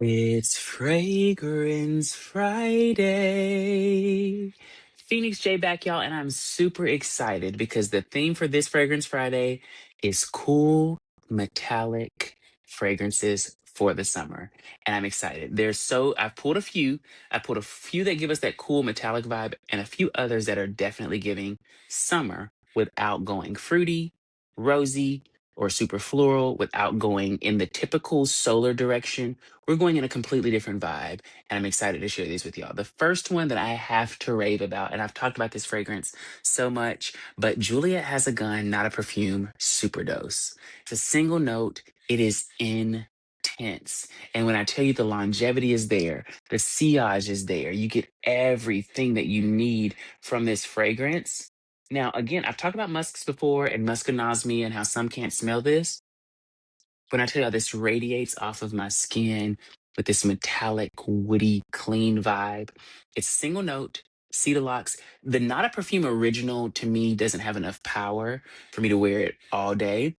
It's Fragrance Friday. Phoenix J back, y'all, and I'm super excited because the theme for this Fragrance Friday is cool, metallic fragrances for the summer. And I'm excited. I pulled a few that give us that cool metallic vibe, and a few others that are definitely giving summer without going fruity, rosy, or super floral, without going in the typical solar direction. We're going in a completely different vibe, and I'm excited to share these with y'all. The first one that I have to rave about, and I've talked about this fragrance so much, but Juliet Has a Gun, Not a Perfume, Super Dose. It's a single note, it is intense. And when I tell you the longevity is there, the sillage is there, you get everything that you need from this fragrance. Now, again, I've talked about musks before and musk anosmia and how some can't smell this. When I tell you how this radiates off of my skin with this metallic, woody, clean vibe, it's single note, cedar locks. The Not a Perfume original to me doesn't have enough power for me to wear it all day.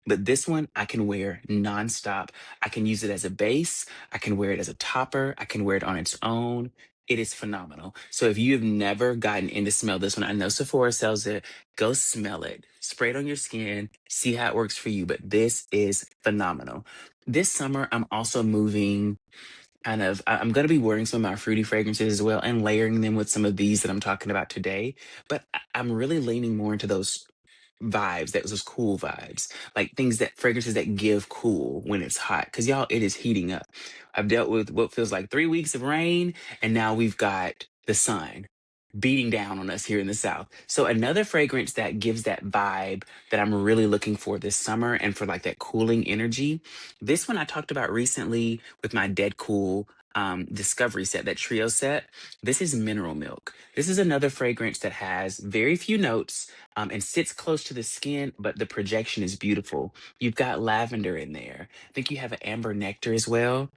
But this one I can wear nonstop. I can use it as a base. I can wear it as a topper. I can wear it on its own. It is phenomenal. So if you have never gotten in to smell this one, I know Sephora sells it. Go smell it. Spray it on your skin. See how it works for you. But this is phenomenal. This summer, I'm also moving I'm going to be wearing some of my fruity fragrances as well and layering them with some of these that I'm talking about today. But I'm really leaning more into those vibes, that was those cool vibes, like things that fragrances that give cool when it's hot. Because y'all, it is heating up. I've dealt with what feels like 3 weeks of rain, and now we've got the sun beating down on us here in the South. So another fragrance that gives that vibe that I'm really looking for this summer and for like that cooling energy. This one I talked about recently with my Dead Cool discovery set, that trio set. This is Mineral Milk. This is another fragrance that has very few notes and sits close to the skin, but the projection is beautiful. You've got lavender in there. I think you have an amber nectar as well.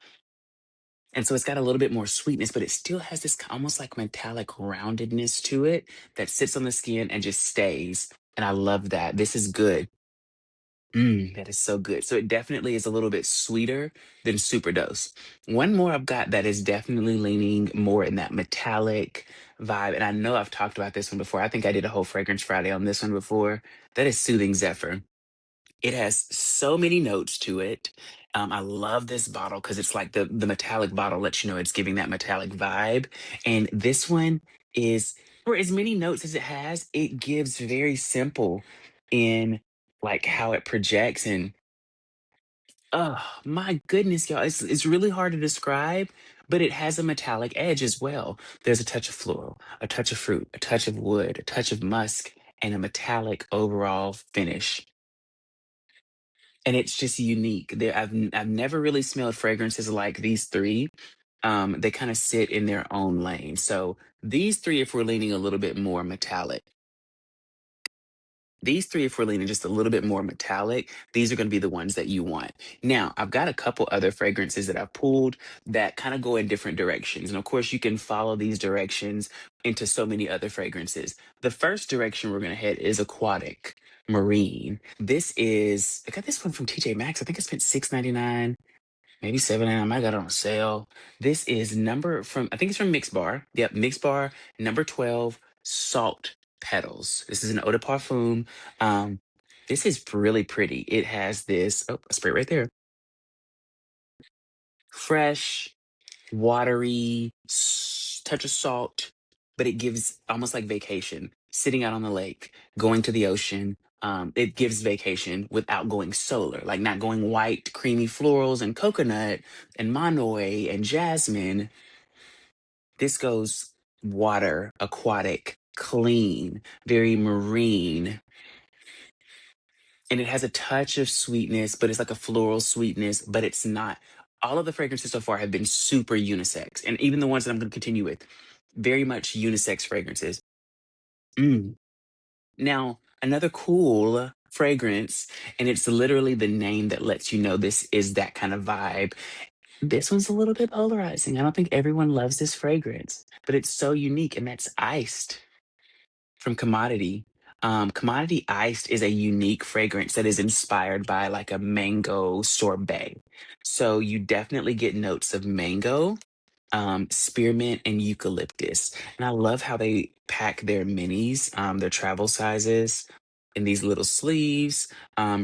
And so it's got a little bit more sweetness, but it still has this almost like metallic roundedness to it that sits on the skin and just stays. And I love that. This is good. That is so good. So it definitely is a little bit sweeter than Super Dose. One more I've got that is definitely leaning more in that metallic vibe. And I know I've talked about this one before. I think I did a whole Fragrance Friday on this one before. That is Soothing Zephyr. It has so many notes to it. I love this bottle because it's like the metallic bottle lets you know it's giving that metallic vibe. And this one is, for as many notes as it has, it gives very simple in like how it projects. And oh my goodness, y'all, it's really hard to describe, but it has a metallic edge as well. There's a touch of floral, a touch of fruit, a touch of wood, a touch of musk, and a metallic overall finish, and it's just unique. I've never really smelled fragrances like these three. They kind of sit in their own lane. So these three, if we're leaning a little bit more metallic, these three, if we're leaning just a little bit more metallic, these are going to be the ones that you want. Now, I've got a couple other fragrances that I've pulled that kind of go in different directions. And of course, you can follow these directions into so many other fragrances. The first direction we're going to head is aquatic, marine. I got this one from TJ Maxx. I think I spent $6.99, maybe $7.99. I might got it on sale. This is I think it's from Mix Bar. Yep, Mix Bar, number 12, Salt Petals. This is an eau de parfum. Um, this is really pretty. It has this, oh, a spray right there. Fresh, watery, touch of salt, but it gives almost like vacation, sitting out on the lake, going to the ocean. It gives vacation without going solar, like not going white, creamy florals and coconut and monoi and jasmine. This goes water, aquatic, clean, very marine, and it has a touch of sweetness, but it's like a floral sweetness, but it's not. All of the fragrances so far have been super unisex, and even the ones that I'm going to continue with, very much unisex fragrances. Mm. Now, another cool fragrance, and it's literally the name that lets you know this is that kind of vibe. This one's a little bit polarizing. I don't think everyone loves this fragrance, but it's so unique, and that's Iced from Commodity. Commodity Iced is a unique fragrance that is inspired by like a mango sorbet. So you definitely get notes of mango, spearmint, and eucalyptus. And I love how they pack their minis, their travel sizes, in these little sleeves. I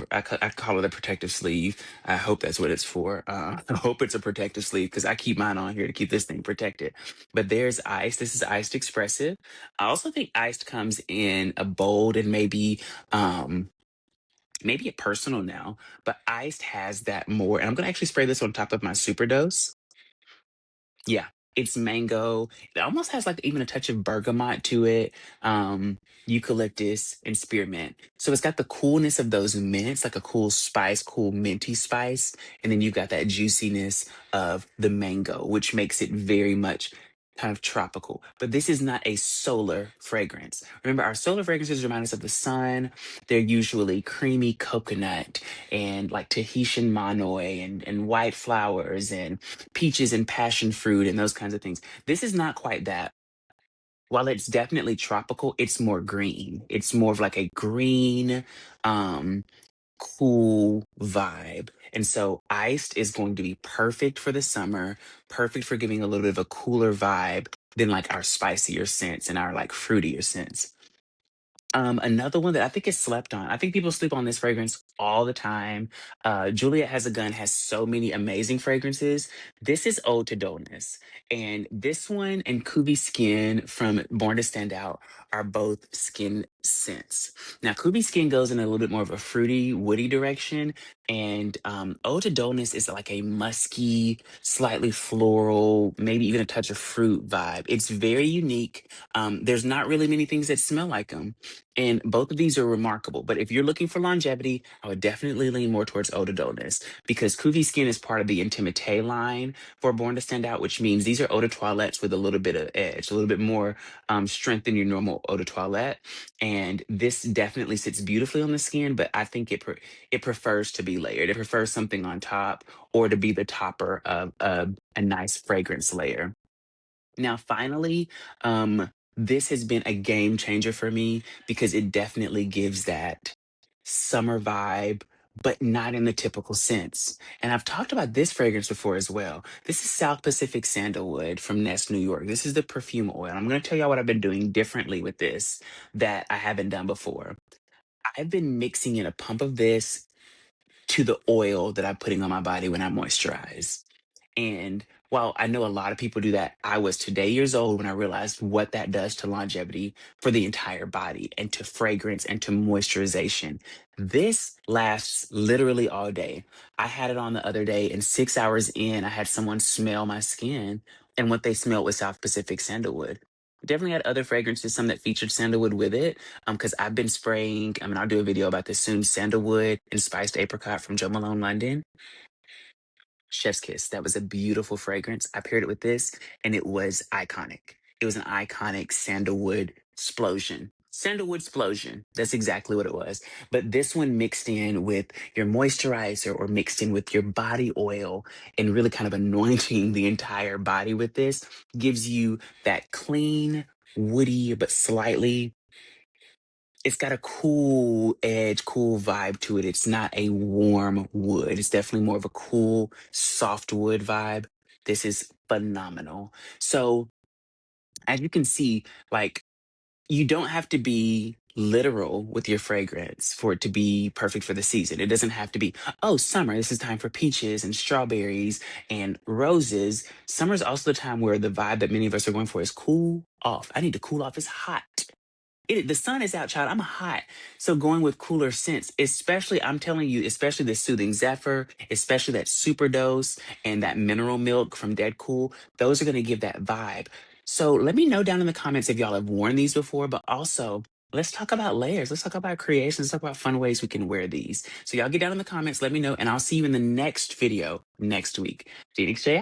call it a protective sleeve. I hope that's what it's for. I hope it's a protective sleeve because I keep mine on here to keep this thing protected. But there's Iced. This is Iced Expressive. I also think Iced comes in a bold and um, maybe a personal now, but Iced has that more. And I'm gonna actually spray this on top of my super dose. Yeah, it's mango. It almost has like even a touch of bergamot to it, eucalyptus and spearmint. So it's got the coolness of those mints, like a cool spice, cool minty spice, and then you've got that juiciness of the mango, which makes it very much kind of tropical. But this is not a solar fragrance. Remember, our solar fragrances remind us of the sun. They're usually creamy coconut and like Tahitian manoi and white flowers and peaches and passion fruit and those kinds of things. This is not quite that. While it's definitely tropical, it's more green. It's more of like a green, um, cool vibe. And so iced is going to be perfect for the summer, perfect for giving a little bit of a cooler vibe than like our spicier scents and our like fruitier scents. Another one that I think is slept on. I think people sleep on this fragrance all the time. Juliet Has a Gun has so many amazing fragrances. This is Ode to Dullness. And this one and Kubi Skin from Born to Stand Out are both skin scents. Now, Kubi Skin goes in a little bit more of a fruity, woody direction. And Ode to Dullness is like a musky, slightly floral, maybe even a touch of fruit vibe. It's very unique. There's not really many things that smell like them. And both of these are remarkable. But if you're looking for longevity, I would definitely lean more towards eau de Donis because Cuvée Skin is part of the Intimité line for Born to Stand Out, which means these are eau de toilettes with a little bit of edge, a little bit more strength than your normal eau de toilette. And this definitely sits beautifully on the skin, but I think it prefers to be layered. It prefers something on top or to be the topper of a nice fragrance layer. Now, finally, this has been a game changer for me because it definitely gives that summer vibe, but not in the typical sense. And I've talked about this fragrance before as well. This is South Pacific Sandalwood from Nest, New York. This is the perfume oil. I'm going to tell y'all what I've been doing differently with this that I haven't done before. I've been mixing in a pump of this to the oil that I'm putting on my body when I moisturize. And while I know a lot of people do that, I was today years old when I realized what that does to longevity for the entire body and to fragrance and to moisturization. This lasts literally all day. I had it on the other day, and 6 hours in, I had someone smell my skin, and what they smelled was South Pacific sandalwood. Definitely had other fragrances, some that featured sandalwood with it. Because I've been spraying, I mean, I'll do a video about this soon, sandalwood and spiced apricot from Jo Malone London. Chef's Kiss. That was a beautiful fragrance. I paired it with this, and it was iconic. It was an iconic sandalwood explosion. Sandalwood explosion. That's exactly what it was. But this one mixed in with your moisturizer or mixed in with your body oil and really kind of anointing the entire body with this gives you that clean, woody, but slightly it's got a cool edge, cool vibe to it. It's not a warm wood. It's definitely more of a cool, soft wood vibe. This is phenomenal. So, as you can see, like, you don't have to be literal with your fragrance for it to be perfect for the season. It doesn't have to be, oh, summer, this is time for peaches and strawberries and roses. Summer is also the time where the vibe that many of us are going for is cool off. I need to cool off. It's hot. The sun is out, child. I'm hot. So going with cooler scents, especially, I'm telling you, especially the soothing zephyr, especially that super dose and that mineral milk from Dead Cool, those are going to give that vibe. So let me know down in the comments if y'all have worn these before, but also let's talk about layers. Let's talk about creations. Let's talk about fun ways we can wear these. So y'all get down in the comments, let me know, and I'll see you in the next video next week. Phoenix J